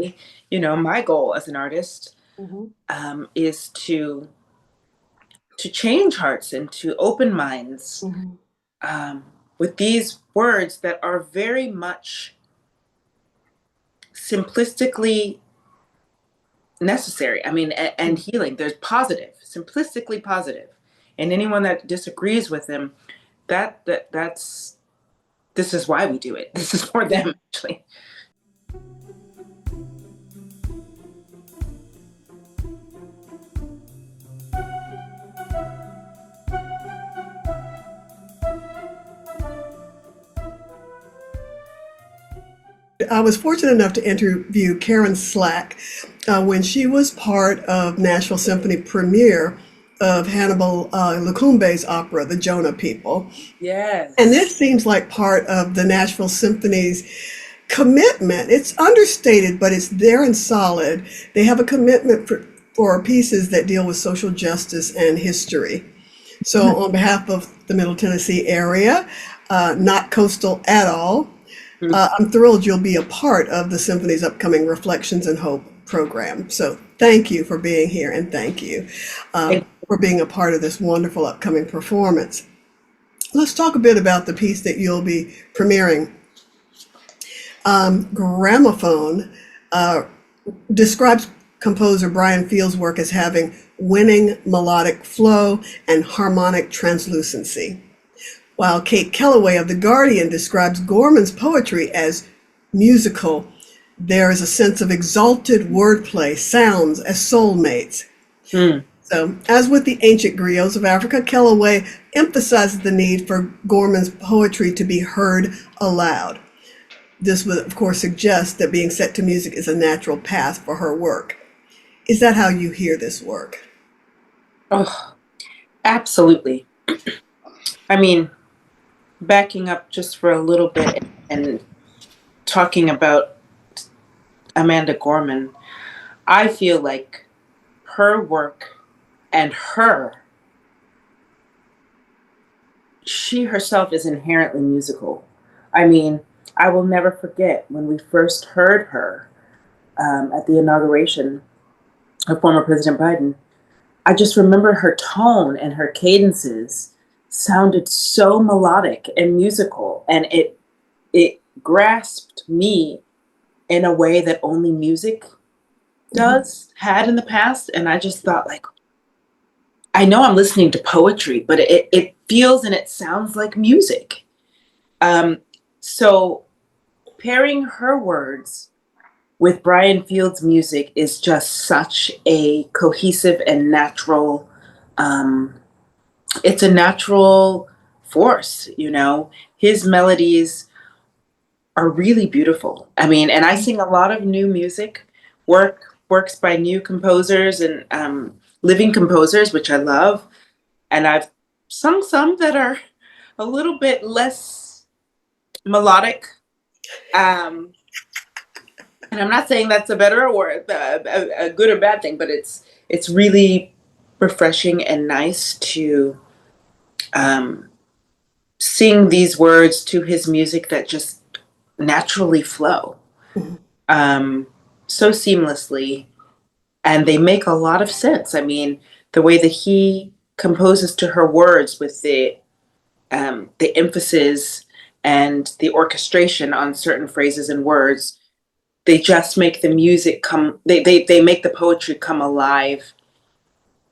ultimately, my goal as an artist Mhm. is to change hearts and to open minds Mhm. um, with these words that are very much simplistically necessary. I mean, and Mm. healing. There's positive, simplistically positive, and anyone that disagrees with them, that's this is why we do it. This is for Yeah. them, actually. I was fortunate enough to interview Karen Slack when she was part of Nashville Symphony premiere of Hannibal Lecumbe's opera, The Jonah People. And Yes. this seems like part of the Nashville Symphony's commitment. It's understated, but it's there and solid. They have a commitment for pieces that deal with social justice and history. So, on behalf of the Middle Tennessee area, not coastal at all, I'm thrilled you'll be a part of the Symphony's upcoming Reflections and Hope program. So, thank you for being here and thank you for being a part of this wonderful upcoming performance. Let's talk a bit about the piece that you'll be premiering. Gramophone uh, describes composer Brian Field's work as having winning melodic flow and harmonic translucency, while Kate Kellaway of The Guardian describes Gorman's poetry as musical. There is a sense of exalted wordplay, sounds as soulmates. Mm. So, as with the ancient griots of Africa, Kellaway emphasizes the need for Gorman's poetry to be heard aloud. This would, of course, suggest that being set to music is a natural path for her work. Is that how you hear this work? Oh, absolutely. I mean, backing up just for a little bit and talking about Amanda Gorman, I feel like her work and she herself is inherently musical. I mean, I will never forget when we first heard her at the inauguration of former President Biden. I just remember her tone and her cadences sounded so melodic and musical, and it grasped me in a way that only music Mhm. had in the past. And I just thought, like, I know I'm listening to poetry, but it feels and it sounds like music. Um, so pairing her words with Brian Field's music is just such a cohesive and natural. Um, it's a natural force, His melodies are really beautiful. I mean, and I sing a lot of new music, works by new composers and living composers, which I love. And I've sung some that are a little bit less melodic. Um, and I'm not saying that's a better or a good or bad thing, but it's really refreshing and nice to um, sing these words to his music that just naturally flow Mhm. um, so seamlessly, and they make a lot of sense. I mean, the way that he composes to her words with the emphasis and the orchestration on certain phrases and words, they just make the music come. They make the poetry come alive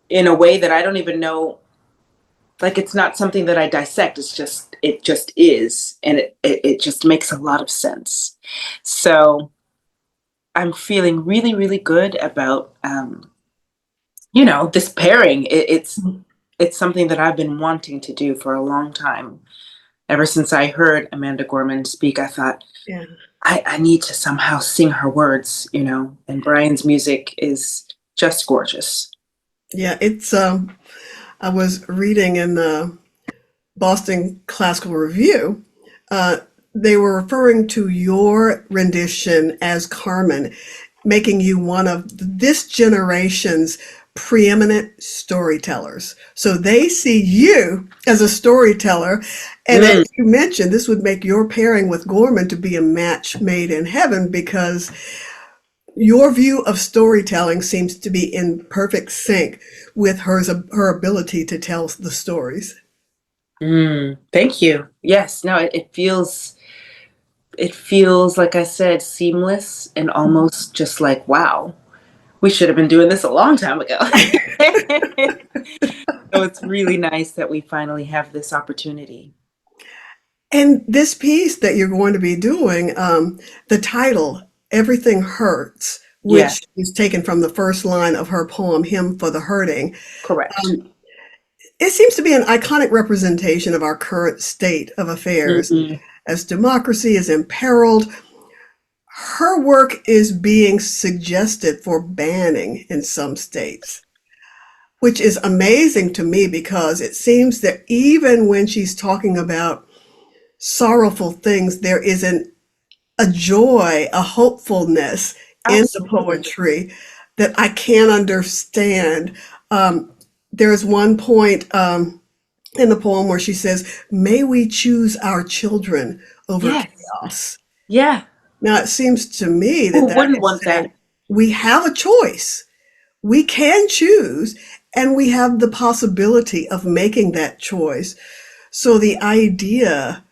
in a way that I don't even know. Like, it's not something that I dissect. It just is, and it just makes a lot of sense. So I'm feeling really, really good about this pairing. It's something that I've been wanting to do for a long time. Ever since I heard Amanda Gorman speak, I thought Yeah. I need to somehow sing her words, and Brian's music is just gorgeous. Yeah, it's I was reading in the Boston Classical Review, uh, they were referring to your rendition as Carmen, making you one of this generation's preeminent storytellers. So they see you as a storyteller. And as Mm, you mentioned, this would make your pairing with Gorman to be a match made in heaven because your view of storytelling seems to be in perfect sync with her ability to tell the stories. Thank you. Yes, no, it feels, like I said, seamless and almost just like, wow, we should have been doing this a long time ago. So it's really nice that we finally have this opportunity. And this piece that you're going to be doing, the title, Everything Hurts, Yeah, which is taken from the first line of her poem, Hymn for the Hurting, correct. it seems to be an iconic representation of our current state of affairs. Mhm. As democracy is imperiled, her work is being suggested for banning in some states, which is amazing to me because it seems that even when she's talking about sorrowful things, there is a joy, a hopefulness in the Absolutely. poetry that I can't understand. Um, there's one point in the poem where she says, "May we choose our children over Yes. chaos." Yeah. Now, it seems to me that Who that wouldn't is want saying that? we have a choice. We can choose, and we have the possibility of making that choice. So the idea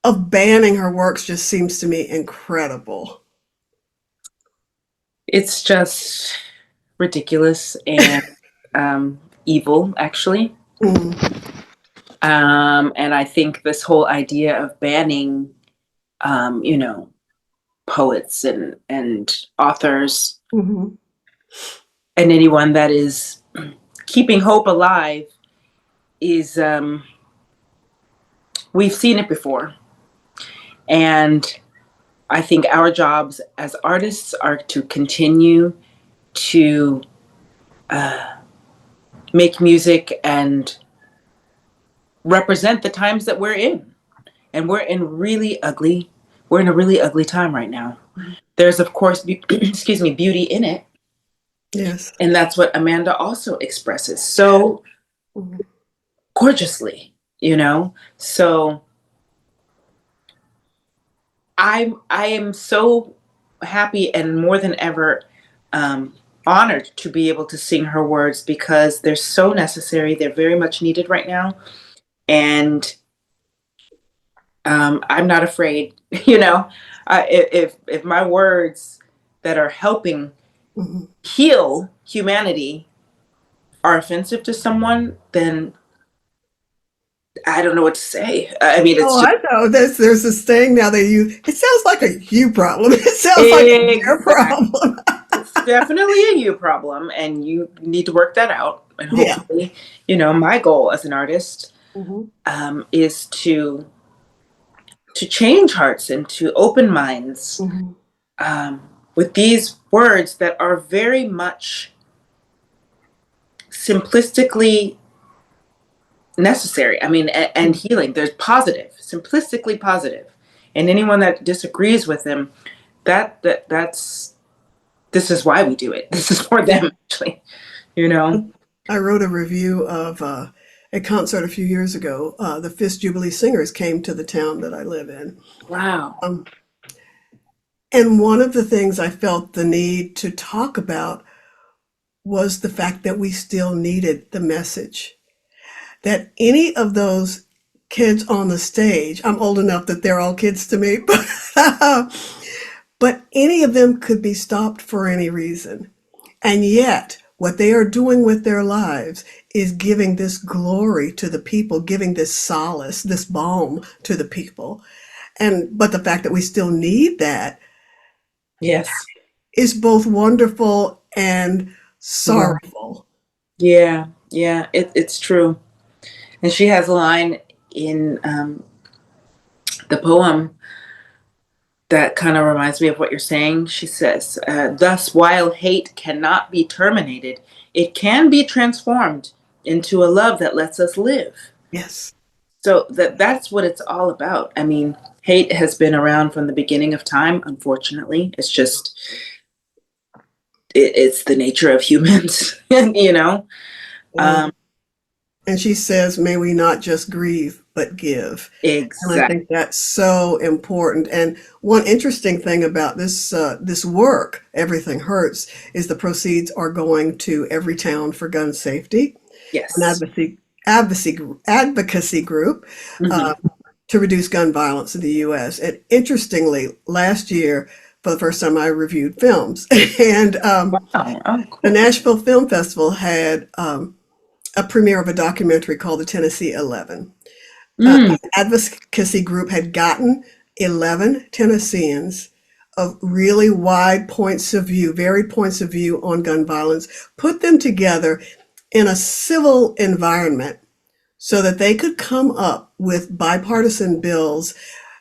of banning her works just seems to me incredible. It's just ridiculous and evil, actually. Mhm, And I think this whole idea of banning, you know, poets and authors mhm. and anyone that is keeping hope alive is, we've seen it before. And I think our jobs as artists are to continue to make music and represent the times that we're in. And we're in a really ugly time right now. There's, of course, excuse me, beauty in it. Yes. And that's what Amanda also expresses so Mhm. gorgeously, you know? So I am so happy and more than ever um, honored to be able to sing her words because they're so necessary. They're very much needed right now. And I'm not afraid, you know, if my words that are helping Mhm. heal humanity are offensive to someone, then I don't know what to say. I mean, it's Oh, just I know. There's this thing now that it sounds like a you problem. It sounds like a their exact. problem. It's definitely a you problem, and you need to work that out. And Yeah. hopefully, you know, my goal as an artist Mhm. is to change hearts and to open minds Mhm. with these words that are very much simplistically necessary. I mean, and healing. There's positive, simplistically positive, and anyone that disagrees with them, that's this is why we do it. This is for them, actually. You know. I wrote a review of a concert a few years ago. The Fifth Jubilee Singers came to the town that I live in. Wow. Um, and one of the things I felt the need to talk about was the fact that we still needed the message. That any of those kids on the stage, I'm old enough that they're all kids to me, but any of them could be stopped for any reason. And yet, what they are doing with their lives is giving this glory to the people, giving this solace, this balm to the people. But the fact that we still need that Yes. is both wonderful and Yeah. sorrowful. Yeah. Yeah. It's true. And she has a line in the poem that kind of reminds me of what you're saying. She says, "Thus, while hate cannot be terminated, it can be transformed into a love that lets us live." Yes. So that's what it's all about. I mean, hate has been around from the beginning of time. Unfortunately, it's just it's the nature of humans, you know. And, Um, and she says, may we not just grieve, but give. And I Exactly. think that's so important. And one interesting thing about this work, Everything Hurts, is the proceeds are going to Everytown for Gun Safety, an Yes. advocacy group Hmm. uh, to reduce gun violence in the U.S. And interestingly, last year, for the first time, I reviewed films, and Wow. Oh, the cool. Nashville Film Festival had a premiere of a documentary called The Tennessee 11. Mm. An advocacy group had gotten 11 Tennesseans of really wide points of view, varied points of view on gun violence, put them together in a civil environment so that they could come up with bipartisan bills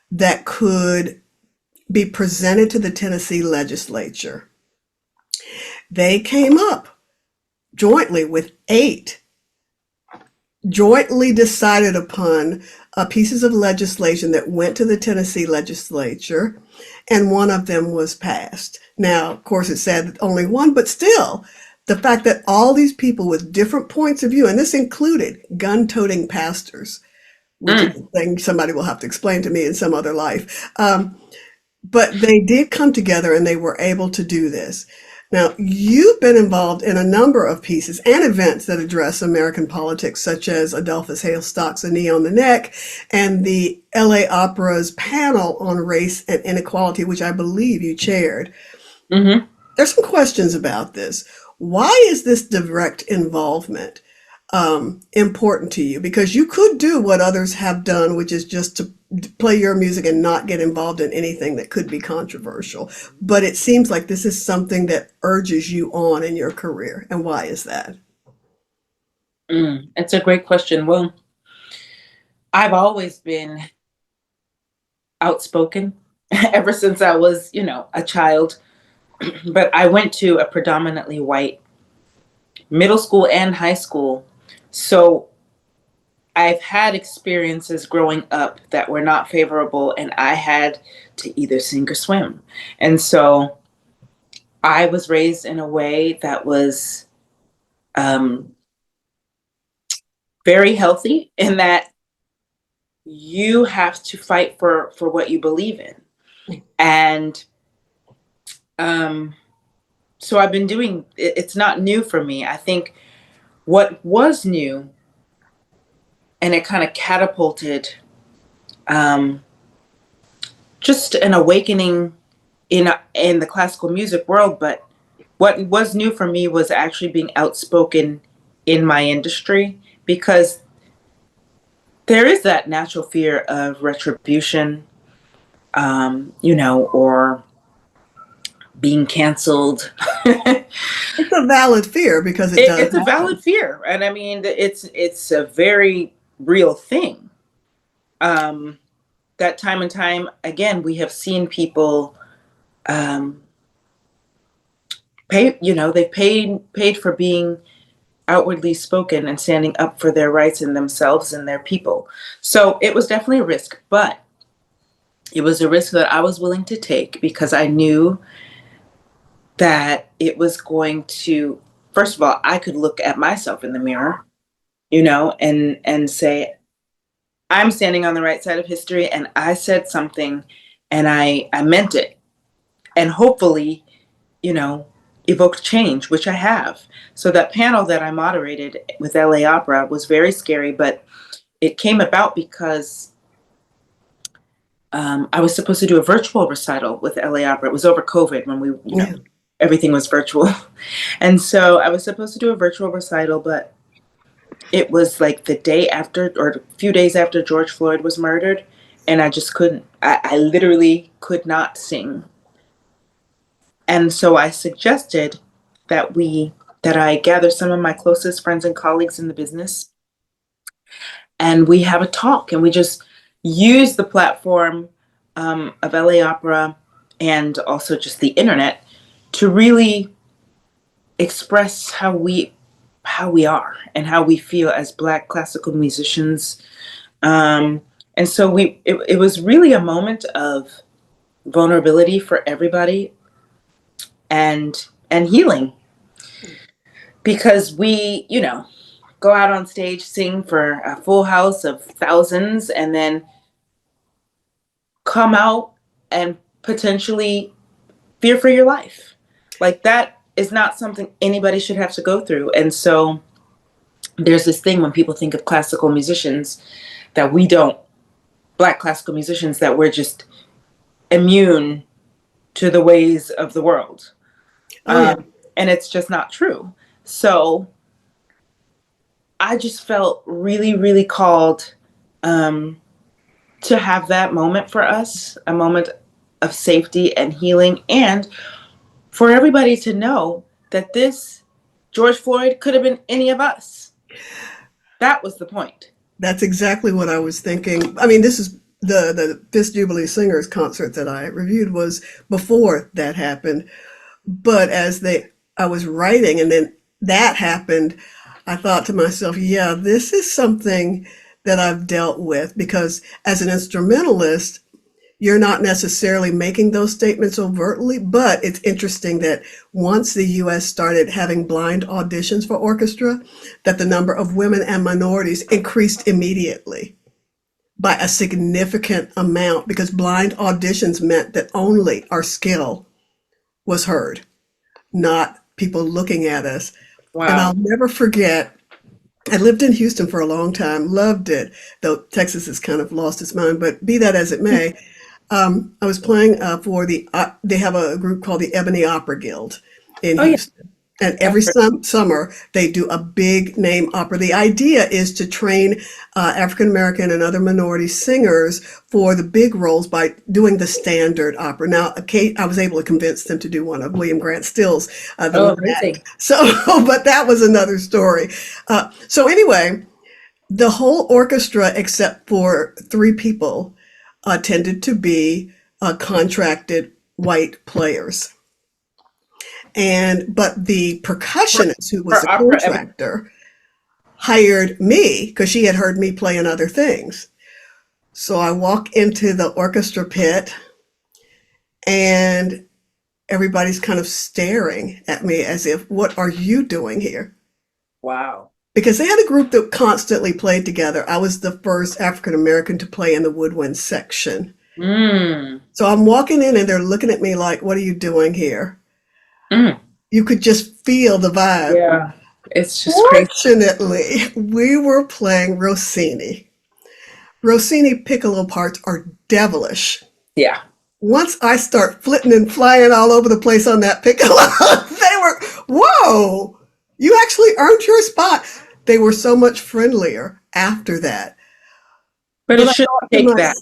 that could be presented to the Tennessee legislature. They came up jointly with 8 jointly decided upon pieces of legislation that went to the Tennessee legislature, and one of them was passed. Now, of course, it said only one, but still, the fact that all these people with different points of view, and this included gun-toting pastors, which is Mm. a thing somebody will have to explain to me in some other life. But they did come together and they were able to do this. Now, you've been involved in a number of pieces and events that address American politics, such as Adolphus Hailstock's A Knee on the Neck and the LA Opera's panel on race and inequality, which I believe you chaired. Hmm. There's some questions about this. Why is this direct involvement important to you? Because you could do what others have done, which is just to play your music and not get involved in anything that could be controversial. But it seems like this is something that urges you on in your career. And why is that? Mm. It's a great question. Well, I've always been outspoken ever since I was, a child. But I went to a predominantly white middle school and high school. So I've had experiences growing up that were not favorable, and I had to either sink or swim. And so I was raised in a way that was um, very healthy, in that you have to fight for what you believe in. And um, so I've been doing it. It's not new for me. I think what was new, and it kind of catapulted um, just an awakening in the classical music world. But what was new for me was actually being outspoken in my industry, because there is that natural fear of retribution, or being canceled. It's a valid fear because it does It's a valid happen. fear, and I mean it's a very real thing. Um, that time and time again, we have seen people um, pay. They've paid for being outwardly spoken and standing up for their rights and themselves and their people. So it was definitely a risk, but it was a risk that I was willing to take, because I knew that it was going to, first of all, I could look at myself in the mirror, and say, I'm standing on the right side of history, and I said something, and I meant it. And hopefully, you know, evoked change, which I have. So that panel that I moderated with LA Opera was very scary, but it came about because I was supposed to do a virtual recital with LA Opera. It was over COVID, when Yeah. everything was virtual. And so I was supposed to do a virtual recital, but it was like the day after, or a few days after George Floyd was murdered. And I just couldn't, I literally could not sing. And so I suggested that I gather some of my closest friends and colleagues in the business, and we have a talk, and we just use the platform of LA Opera, and also just the internet, to really express how we are and how we feel as Black classical musicians. And so it was really a moment of vulnerability for everybody, and healing, because we, go out on stage, sing for a full house of thousands, and then come out and potentially fear for your life. Like, that is not something anybody should have to go through. And so there's this thing when people think of classical musicians that we don't, Black classical musicians, that we're just immune to the ways of the world. Oh, yeah. And it's just not true. So I just felt really, really called to have that moment for us, a moment of safety and healing, and for everybody to know that this George Floyd could have been any of us. That was the point. That's exactly what I was thinking. I mean, this is the Fisk Jubilee Singers concert that I reviewed was before that happened. But I was writing and then that happened, I thought to myself, yeah, this is something that I've dealt with because as an instrumentalist, you're not necessarily making those statements overtly, but it's interesting that once the US started having blind auditions for orchestra, that the number of women and minorities increased immediately by a significant amount because blind auditions meant that only our skill was heard, not people looking at us. Wow. And I'll never forget, I lived in Houston for a long time, loved it, though Texas has kind of lost its mind, but be that as it may, I was playing for they have a group called the Ebony Opera Guild in Houston. And every summer they do a big name opera. The idea is to train African American and other minority singers for the big roles by doing the standard opera. Now, I was able to convince them to do one of William Grant Still's. Amazing. So, but that was another story. So anyway, the whole orchestra, except for 3 people, tended to be contracted white players. But the percussionist, who was the contractor, hired me because she had heard me play in other things. So I walk into the orchestra pit and everybody's kind of staring at me as if, what are you doing here? Wow. Because they had a group that constantly played together. I was the first African American to play in the woodwind section. So I'm walking in and they're looking at me like, what are you doing here? You could just feel the vibe. Yeah, it's just Fortunately, we were playing Rossini. Rossini piccolo parts are devilish. Yeah. Once I start flitting and flying all over the place on that piccolo, they were, whoa, you actually earned your spot. They were so much friendlier after that. But it shouldn't take that.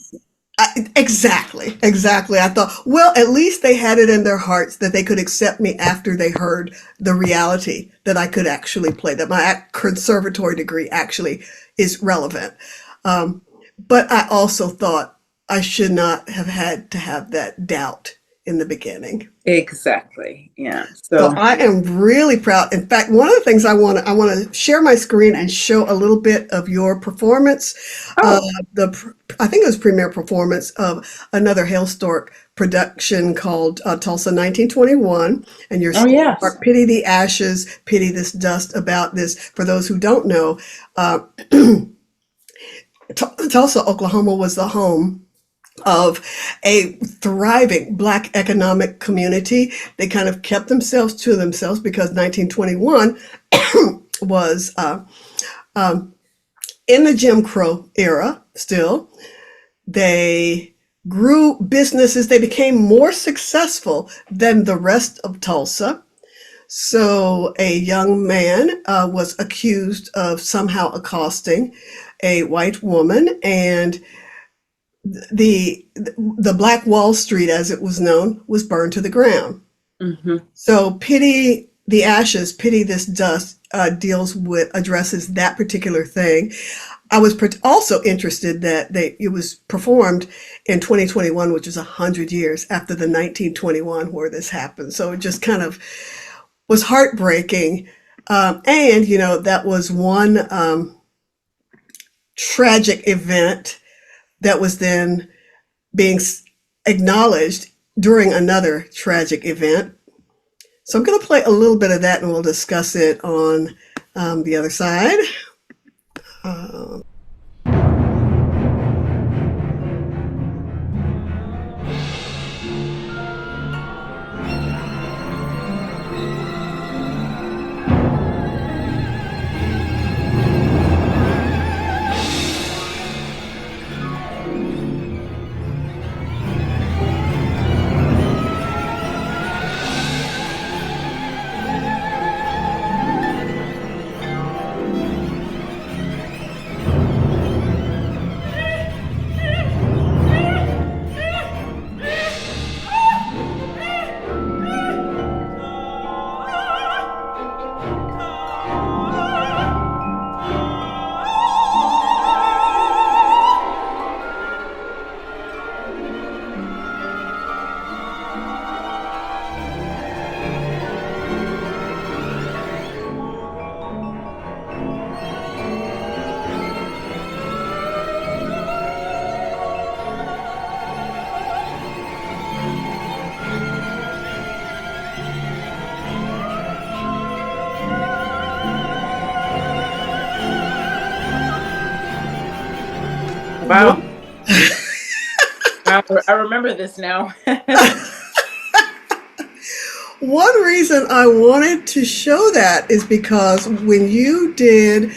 Exactly. I thought, well, at least they had it in their hearts that they could accept me after they heard the reality that I could actually play, that my conservatory degree actually is relevant. But I also thought I should not have had to have that doubt in the beginning. Exactly. Yeah. So I am really proud. In fact, one of the things I want to share my screen and show a little bit of your performance. I think it was premiere performance of another Hale Stork production called Tulsa 1921. And your Pity the Ashes, Pity This Dust. About this, for those who don't know, Tulsa, Oklahoma was the home of a thriving Black economic community. They kind of kept themselves to themselves because 1921 was in the Jim Crow era still. They grew businesses. They became more successful than the rest of Tulsa. So a young man was accused of somehow accosting a white woman, and the Black Wall Street, as it was known, was burned to the ground. So Pity the Ashes, Pity This Dust addresses that particular thing. I was also interested that it was performed in 2021, which is 100 years after the 1921 where this happened. So it just kind of was heartbreaking. And, that was one tragic event that was then being acknowledged during another tragic event. So I'm going to play a little bit of that and we'll discuss it on the other side. Uh, Wow. one, I remember this now. one reason I wanted to show that is because when you did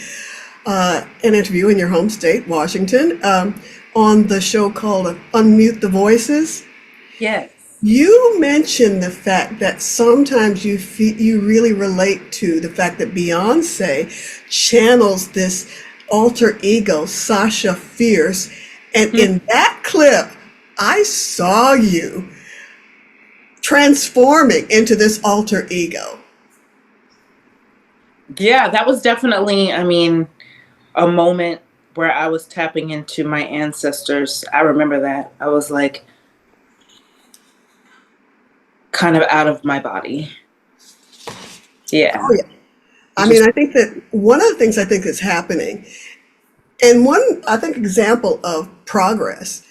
an interview in your home state, Washington, on the show called Unmute the Voices, Yes. you mentioned the fact that sometimes you really relate to the fact that Beyonce channels this alter ego, Sasha Fierce, and Hmm. in that clip, I saw you transforming into this alter ego. Yeah, that was definitely, I mean, a moment where I was tapping into my ancestors. I remember that. I was like kind of out of my body. Oh Yeah. yeah. I mean, Just I think that one of the things I think is happening, and one I think example of progress,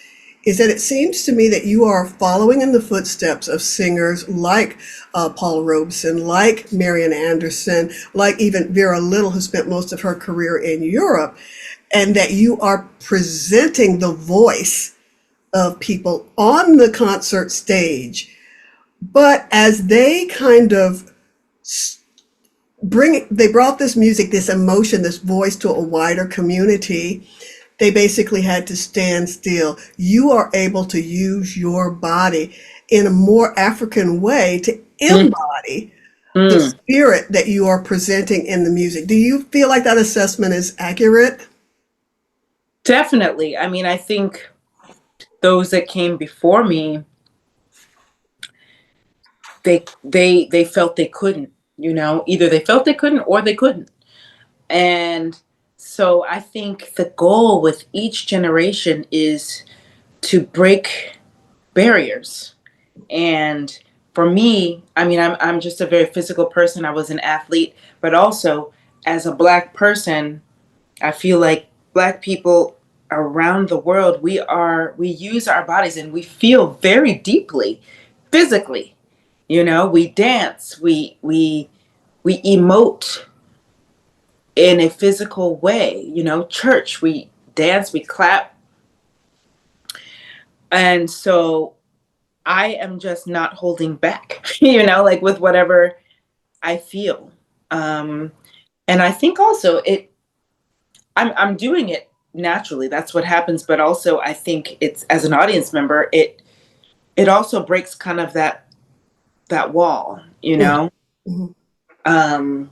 is that it seems to me that you are following in the footsteps of singers like Paul Robeson, like Marian Anderson, like even Vera Little, who spent most of her career in Europe, and that you are presenting the voice of people on the concert stage. But as they kind of they brought this music, this emotion, this voice to a wider community, they basically had to stand still. You are able to use your body in a more African way to mm, embody the mm. spirit that you are presenting in the music. Do you feel like that assessment is accurate? Definitely. I mean, I think those that came before me, they felt they couldn't, either they felt they couldn't or they couldn't. And so I think the goal with each generation is to break barriers. And for me, I mean, I'm just a very physical person. I was an athlete, but also as a Black person, I feel like Black people around the world, we use our bodies and we feel very deeply physically. We dance, we emote in a physical way. Church, we dance, we clap. And so I am just not holding back, like with whatever I feel. Um, and I think also I'm doing it naturally. That's what happens. But also I think it's, as an audience member, it also breaks kind of that wall, you Mhm, know? mhm. Um,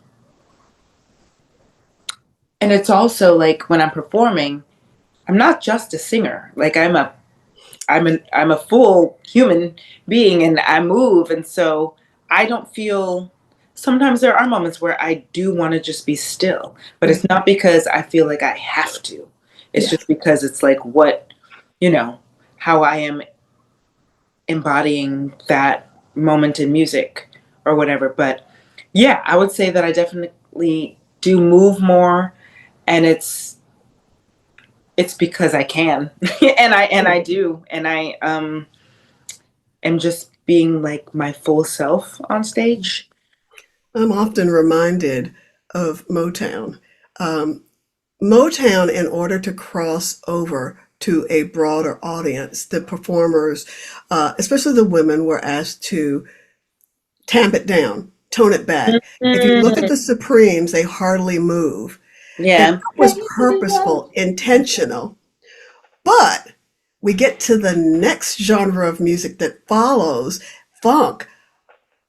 and it's also like when I'm performing, I'm not just a singer. Like I'm a full human being and I move. And so I don't feel, sometimes there are moments where I do want to just be still, but Yeah, it's not because I feel like I have to. It's yeah. just because it's like you know, how I am embodying that moment in music or whatever. But yeah, I would say that I definitely do move more, and it's because I can. And I do. And I am just being like my full self on stage. I'm often reminded of Motown. Um, Motown, in order to cross over to a broader audience, the performers, especially the women, were asked to tamp it down, tone it back. If you look at Mm, the Supremes, they hardly move. And yeah. that was purposeful, intentional. But we get to the next genre of music that follows, funk.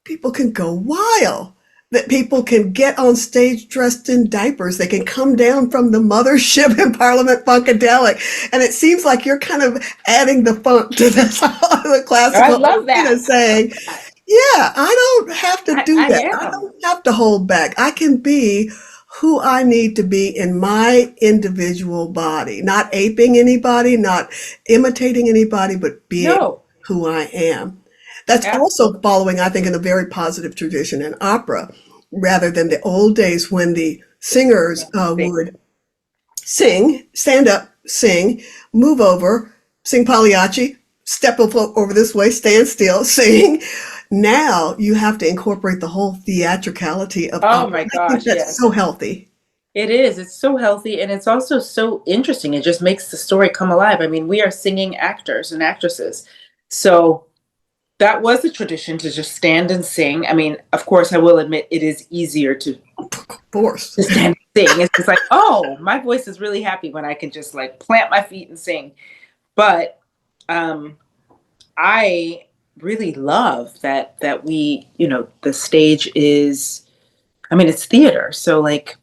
People can go wild. That people can get on stage dressed in diapers. They can come down from the mothership in Parliament Funkadelic. And it seems like you're kind of adding the funk to the I classical love arena, that. saying, yeah, I don't have to do I that. I am. don't have to hold back. I can be who I need to be in my individual body, not aping anybody, not imitating anybody, but being No, who I am. That's also absolutely. following, I think, in a very positive tradition in opera, rather than the old days when the singers would sing, stand up, sing, move over, sing Pagliacci, step over this way, stand still, sing. Now you have to incorporate the whole theatricality of Oh opera. my I think gosh, that's so yes. healthy. It is. It's so healthy and it's also so interesting. It just makes the story come alive. I mean, we are singing actors and actresses. So that was a tradition to just stand and sing. I mean, of course, I will admit it is easier Of course. to stand and sing. It's just like, oh, my voice is really happy when I can just like plant my feet and sing. But um, I really love that we, the stage is, I mean, it's theater. So like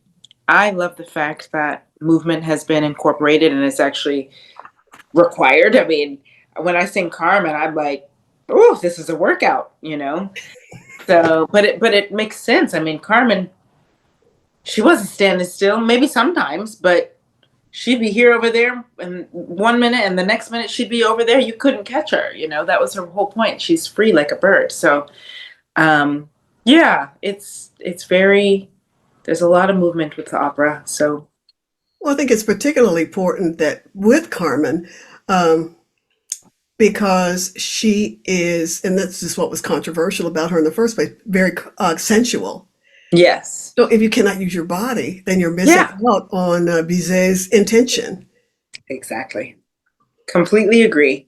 I love the fact that movement has been incorporated and it's actually required. I mean, when I sing Carmen, I'm like, oh, this is a workout. So, but it makes sense. I mean, Carmen, she wasn't standing still, maybe sometimes, but she'd be here over there and 1 minute and the next minute she'd be over there. You couldn't catch her. That was her whole point. She's free like a bird. So, um, yeah, it's very, there's a lot of movement with the opera. So, Well, I think it's particularly important that with Carmen, um, because she is, and this is what was controversial about her in the first place, very sensual. yes. So if you cannot use your body, then you're missing Yeah, out on Bizet's intention. exactly. Completely agree.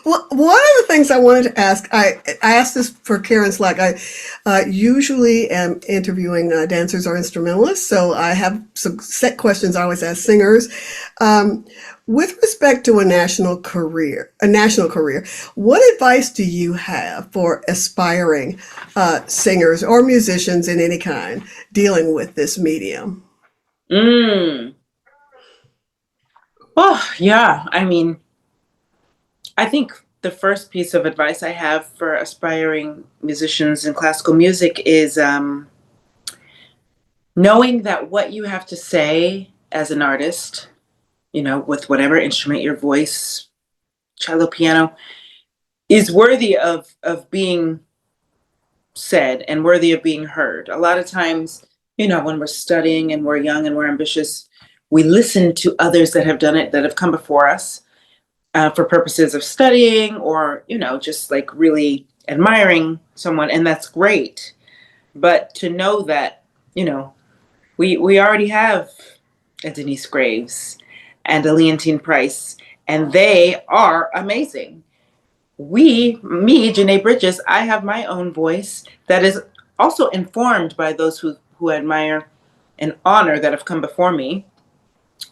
Well, one of the things I wanted to ask, I asked this for Karen Slack. I usually am interviewing dancers or instrumentalists, so I have some set questions I always ask singers. Um, with respect to a national career, what advice do you have for aspiring singers or musicians in any kind dealing with this medium? Mm. Oh, yeah. I mean, I think the first piece of advice I have for aspiring musicians in classical music is knowing that what you have to say as an artist, with whatever instrument, your voice, cello, piano, is worthy of being said and worthy of being heard. A lot of times, when we're studying and we're young and we're ambitious, we listen to others that have done it, that have come before us, for purposes of studying or, just like really admiring someone. And that's great. But to know that, you know, we already have a Denise Graves and a Leontine Price, and they are amazing. Me, Janae Bridges, I have my own voice that is also informed by those who admire and honor that have come before me.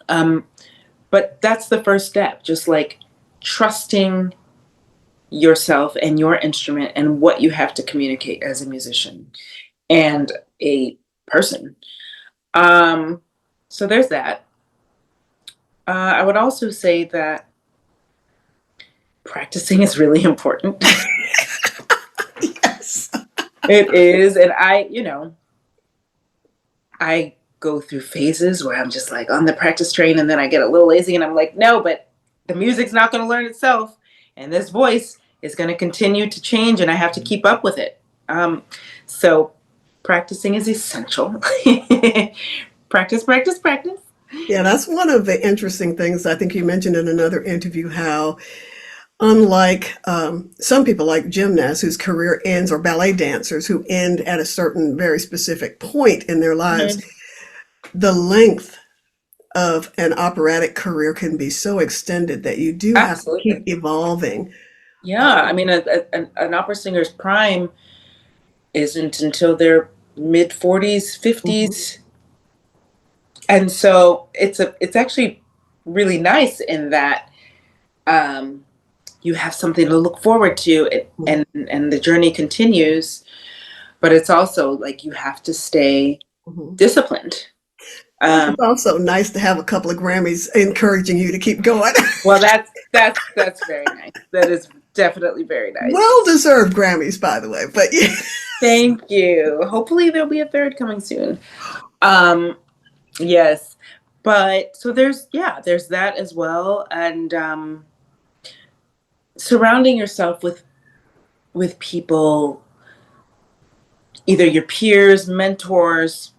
Um, but that's the first step, just like trusting yourself and your instrument and what you have to communicate as a musician and a person. Um, so there's that. I would also say that practicing is really important. Yes. It is. And I go through phases where I'm just like on the practice train and then I get a little lazy and I'm like, no, but the music's not going to learn itself. And this voice is going to continue to change and I have to keep up with it. So practicing is essential. Practice, practice, practice. Yeah, that's one of the interesting things. I think you mentioned in another interview how, unlike some people like gymnasts whose career ends, or ballet dancers who end at a certain very specific point in their lives, Mhm. the length of an operatic career can be so extended that you do have to keep Absolutely. evolving. Yeah, I mean, an opera singer's prime isn't until their mid 40s, Mhm. 50s. And so it's actually really nice in that um, you have something to look forward to, and the journey continues, but it's also like you have to stay Mhm. disciplined. Um, It's also nice to have a couple of Grammys encouraging you to keep going. well, that's very nice. That is definitely very nice. Well deserved Grammys, by the way. But yeah. Thank you. Hopefully there'll be a third coming soon. Um, yes, but so there's that as well, and surrounding yourself with people, either your peers, mentors,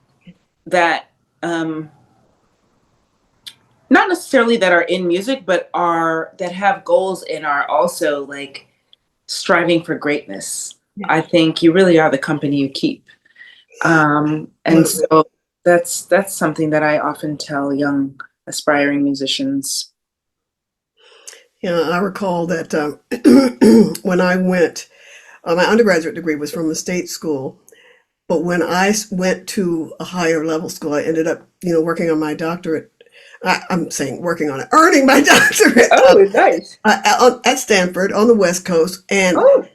that um, not necessarily that are in music, but are that have goals and are also like striving for greatness. I think you really are the company you keep. And Absolutely. so that's something that I often tell young aspiring musicians. I recall that when I went, my undergraduate degree was from a state school, but when went to a higher level school, I ended up, working on my doctorate. I'm saying working on it, earning my doctorate Oh, nice. at Stanford on the West Coast. And Oh,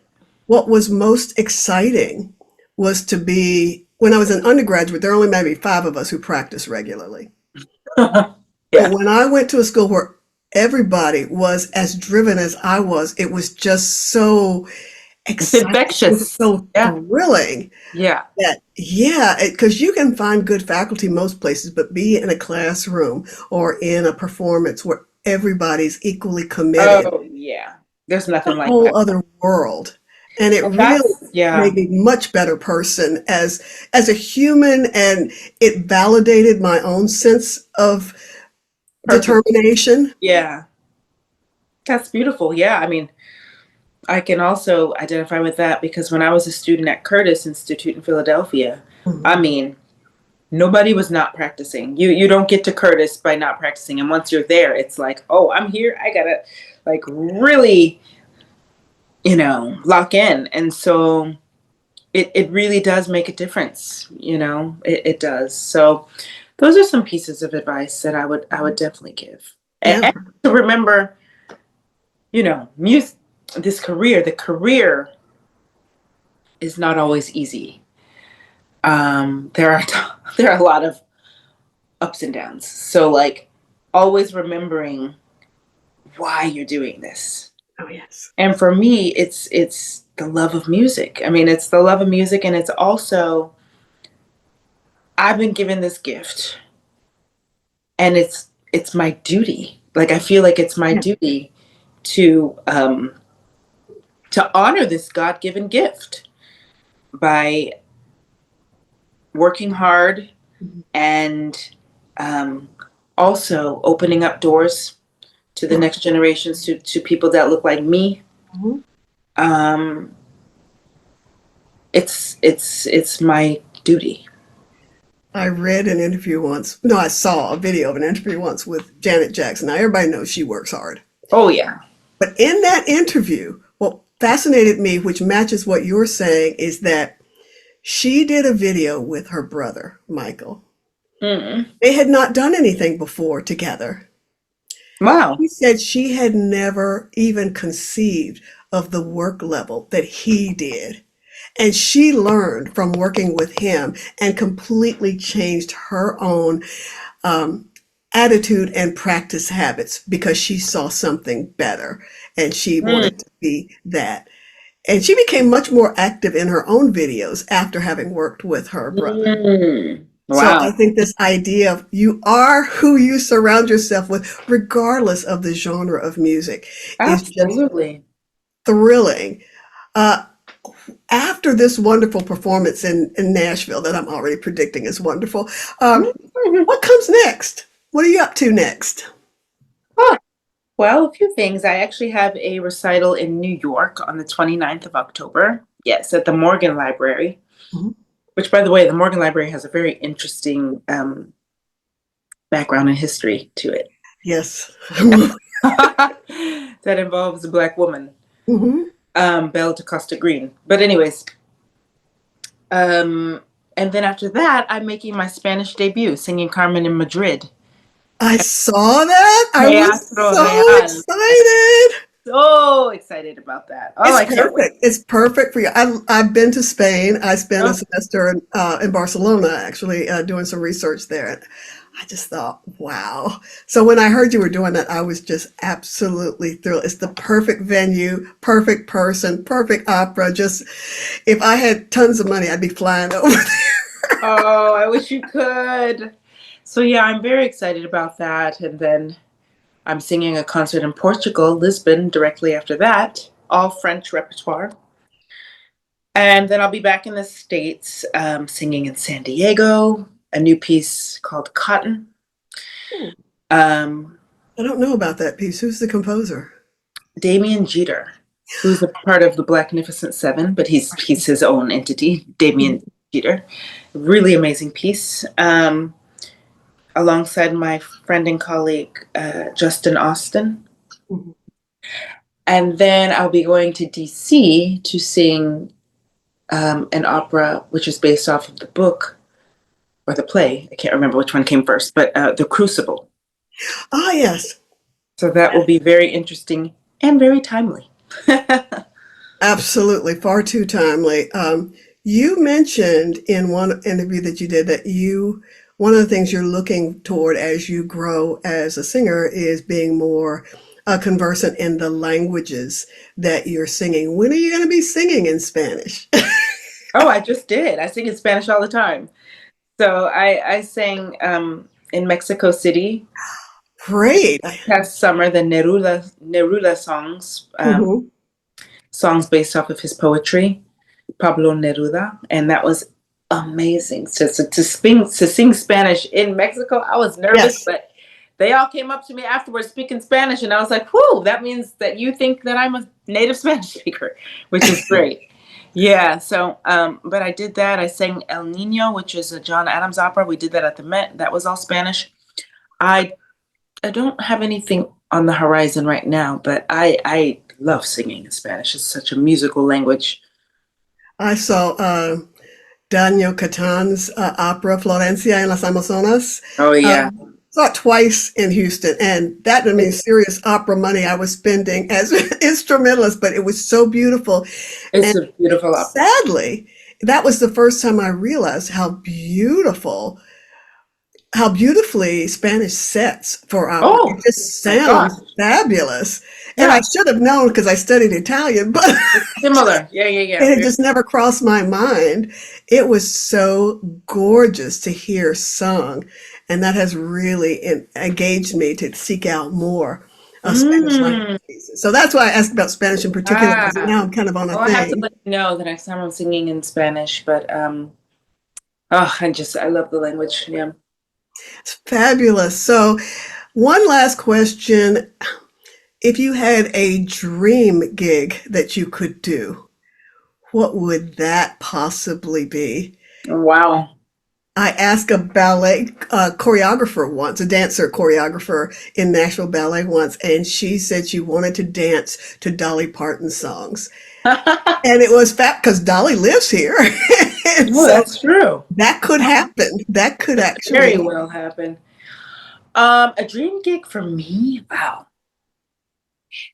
what was most exciting was to be, when I was an undergraduate, there were only maybe 5 of us who practiced regularly. But yeah. when I went to a school where everybody was as driven as I was, it was just so It's exciting. It was infectious. so Yeah. thrilling Yeah. that, yeah, because you can find good faculty most places, but be in a classroom or in a performance where everybody's equally committed, Oh, yeah. There's a nothing like that. whole other world. And it Well, really yeah. made me a much better person as a human, and it validated my own sense of Purpose. determination. Yeah. That's beautiful. Yeah. I mean, I can also identify with that because when I was a student at Curtis Institute in Philadelphia, I Mhm. mean, nobody was not practicing. You don't get to Curtis by not practicing. And once you're there, it's like, oh, I'm here. I gotta like really, lock in. And so it really does make a difference, it does. So those are some pieces of advice that I would definitely give. Yeah. And to remember, music, the career is not always easy. There are there are a lot of ups and downs. So like always remembering why you're doing this. Oh, yes. And for me, it's the love of music. I mean, it's the love of music, and it's also I've been given this gift, and it's my duty. Like I feel like it's my Yeah. duty to to honor this God-given gift by working hard Mhm. and um, also opening up doors to the Yeah. next generations, to people that look like me. Mhm. Um, it's my duty. I read an interview once. No, I saw a video of an interview once with Janet Jackson. Now, everybody knows she works hard. Oh yeah. But in that interview, what fascinated me, which matches what you're saying, is that she did a video with her brother, Michael. Mm. They had not done anything before together. Wow. She said she had never even conceived of the work level that he did. And she learned from working with him and completely changed her own um, attitude and practice habits because she saw something better and she Mm. wanted to be that. And she became much more active in her own videos after having worked with her brother. Mm. So I Wow. think this idea of you are who you surround yourself with, regardless of the genre of music, is just Absolutely. thrilling. Uh, After this wonderful performance in Nashville, that I'm already predicting is wonderful, Mhm. what comes next? What are you up to next? Oh, well, a few things. I actually have a recital in New York on the 29th of October. Yes, at the Morgan Library, Mhm. which, by the way, the Morgan Library has a very interesting background and history to it. Yes. That involves a Black woman, Hmm. Belle Costa Green. But anyways, and then after that, I'm making my Spanish debut, singing Carmen in Madrid. I saw that. I was Teatro so Real. excited. So excited about that. Oh, It's I can't wait. perfect. It's perfect for you. I've been to Spain. I spent a Oh, semester in Barcelona, actually, doing some research there. And I just thought, wow. So when I heard you were doing that, I was just absolutely thrilled. It's the perfect venue, perfect person, perfect opera. Just if I had tons of money, I'd be flying over there. oh, I wish you could. So yeah, I'm very excited about that. And then I'm singing a concert in Portugal, Lisbon, directly after that, all French repertoire. And then I'll be back in the States singing in San Diego, a new piece called Cotton. Um, I don't know about that piece. Who's the composer? Damien Jeter, who's a part of the Blacknificent Seven, but he's his own entity, Damien Jeter. Really amazing piece. Alongside my friend and colleague, Justin Austin. Mhm. And then I'll be going to DC to sing an opera which is based off of the book or the play. I can't remember which one came first, but The Crucible. Ah, yes. So that will be very interesting and very timely. Absolutely, far too timely. You mentioned in one interview that you did that one of the things you're looking toward as you grow as a singer is being more conversant in the languages that you're singing. When are you going to be singing in Spanish? Oh, I just did. I sing in Spanish all the time. So I sang in Mexico City Great. past summer the Neruda songs, Mhm. songs based off of his poetry, Pablo Neruda, and that was amazing. To sing Spanish in Mexico, I was nervous, Yes. but they all came up to me afterwards speaking Spanish, and I was like, "Whoo, that means that you think that I'm a native Spanish speaker," which is great. Yeah. So, but I did that. I sang El Nino, which is a John Adams opera. We did that at the Met. That was all Spanish. I I don't have anything on the horizon right now, but I love singing in Spanish. It's such a musical language. I saw Daniel Catan's opera Florencia en las Amazonas. Oh yeah. Saw it twice in Houston, and that I mean serious opera money I was spending as an instrumentalist, but it was so beautiful. It's And a beautiful opera. sadly, that was the first time I realized how beautifully Spanish sets for opera. It Oh just my gosh. sounds fabulous. And I Yeah. should have known because I studied Italian, but Similar. Yeah, yeah, yeah. it had just never crossed my mind. It was so gorgeous to hear sung, and that has really engaged me to seek out more Spanish language Mm. pieces. So that's why I asked about Spanish in particular, because Ah. now I'm kind of on a Well, I have to thing. let you know the next time I'm singing in Spanish, but oh, I love the language. Yeah. It's fabulous. So, one last question. If you had a dream gig that you could do, what would that possibly be? Wow. I asked a ballet choreographer once, a dancer choreographer in Nashville Ballet once, and she said she wanted to dance to Dolly Parton songs. And it was fat because Dolly lives here. And Oh, so that's true. that could happen. That could Very actually, well happen. A dream gig for me? Wow.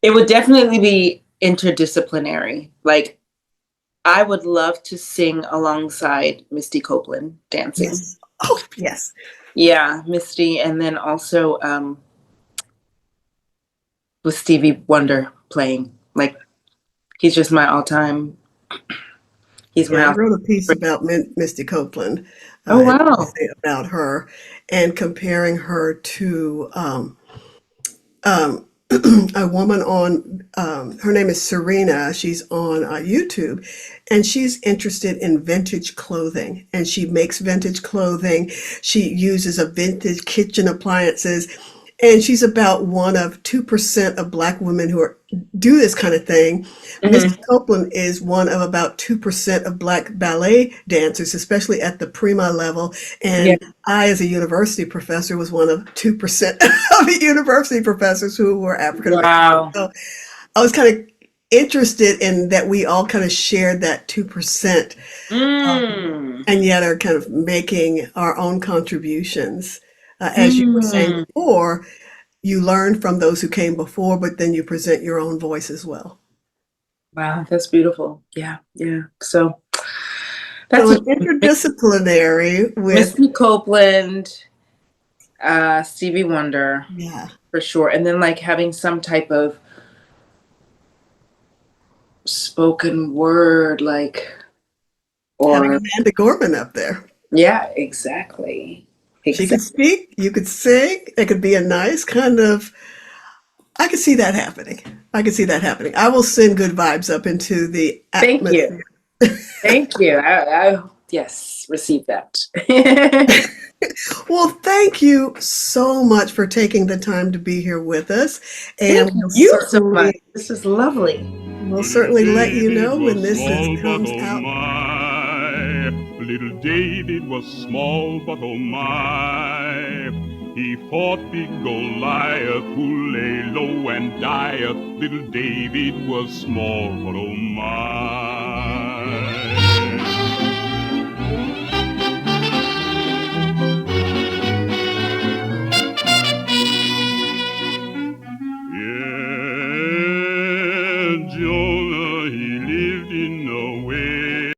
It would definitely be interdisciplinary. Like I would love to sing alongside Misty Copeland dancing. yes. Oh, yes. Yeah, Misty, and then also with Stevie Wonder playing. Like he's just my all-time. He's Yeah, my I all-time. wrote a piece about Misty Copeland Oh and wow. about her and comparing her to um, a woman on, her name is Serena. She's on YouTube, and she's interested in vintage clothing, and she makes vintage clothing. She uses a vintage kitchen appliances, And she's about one of 2% of Black women who do this kind of thing. Mrs. Hmm. Copeland is one of about 2% of Black ballet dancers, especially at the prima level. Yeah. And I, as a university professor, was one of 2% of the university professors who were African American. Wow. So I was kind of interested in that we all kind of shared that 2%, Mm. and yet are kind of making our own contributions. As you were saying Mm. before, you learn from those who came before, but then you present your own voice as well. Wow, that's beautiful. Yeah, yeah. So So that's an interdisciplinary with, Missy Copeland, Stevie Wonder yeah, for sure, and then like having some type of spoken word, like having or Amanda Gorman up there. yeah, exactly, She could exactly. speak, you could sing. It could be a nice kind of, I could see that happening. I could see that happening. I will send good vibes up into the Thank you, atmosphere. thank you. I yes, receive that. Well, thank you so much for taking the time to be here with us. Thank And you so much. This is lovely. we'll Little certainly let you David know when was this small, but comes oh out. my. Little David was small, but oh my. He fought big Goliath, who lay low and dieth. Little David was small, but oh my.